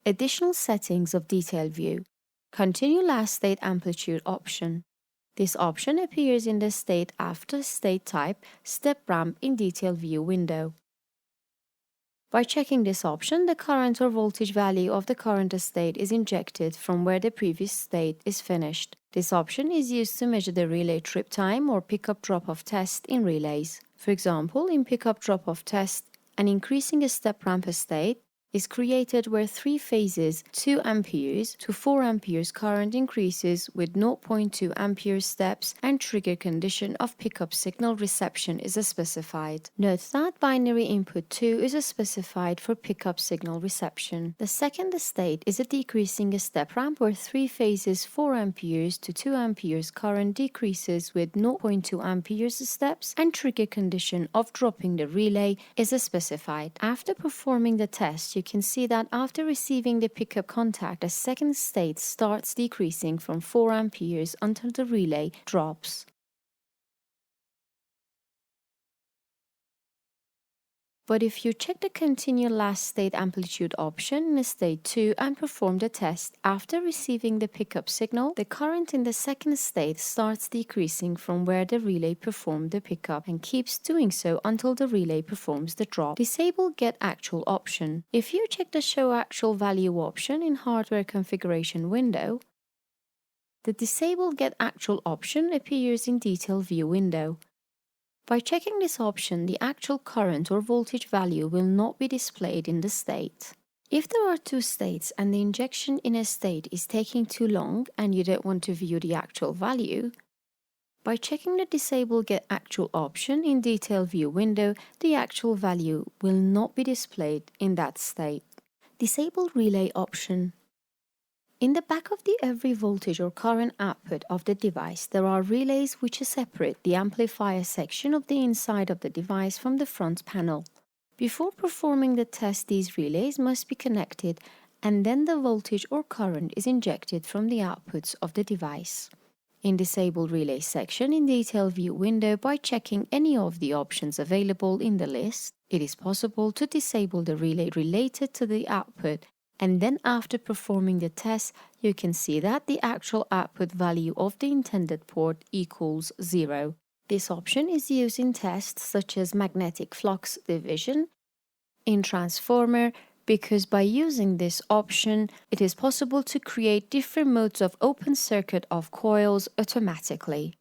Additional settings of detail view. Continue last state amplitude option. This option appears in the state after state type step ramp in detail view window. By checking this option, the current or voltage value of the current state is injected from where the previous state is finished. This option is used to measure the relay trip time or pickup drop-off test in relays. For example, in pickup drop-off test, an increasing a step ramp state is created where 3 phases 2 amperes to 4 amperes current increases with 0.2 ampere steps and trigger condition of pickup signal reception is specified. Note that binary input 2 is specified for pickup signal reception. The second state is a decreasing step ramp where 3 phases 4 amperes to 2 amperes current decreases with 0.2 amperes steps and trigger condition of dropping the relay is specified. After performing the test, you can see that after receiving the pickup contact, the second state starts decreasing from 4 amperes until the relay drops. But if you check the Continue Last State Amplitude option in State 2 and perform the test, after receiving the pickup signal, the current in the second state starts decreasing from where the relay performed the pickup and keeps doing so until the relay performs the drop. Disable Get Actual option. If you check the Show Actual Value option in Hardware Configuration window, the Disable Get Actual option appears in Detail View window. By checking this option, the actual current or voltage value will not be displayed in the state. If there are 2 states and the injection in a state is taking too long and you don't want to view the actual value, by checking the Disable Get Actual option in Detail View window, the actual value will not be displayed in that state. Disable Relay option. In the back of the every voltage or current output of the device, there are relays which separate the amplifier section of the inside of the device from the front panel. Before performing the test, these relays must be connected and then the voltage or current is injected from the outputs of the device. In Disable Relay section in Detail View window, by checking any of the options available in the list, it is possible to disable the relay related to the output, and then after performing the test, you can see that the actual output value of the intended port equals 0. This option is used in tests such as magnetic flux division in transformer, because by using this option, it is possible to create different modes of open circuit of coils automatically.